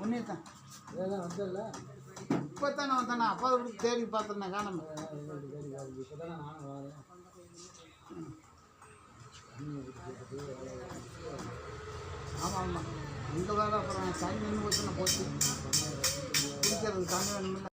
உன்னே தான் வந்தல இப்போ தானே வந்தானே அப்பா தேடி பார்த்துருந்தேன் காணாம. இப்போ தானே நானும் வரேன். ஆமாம் ஆமாம், இங்கே வேறு அப்புறம் தண்ணி நின்று போச்சுன்னா போச்சு குடிக்கிறதுக்கு தண்ணி வேணுமில்ல.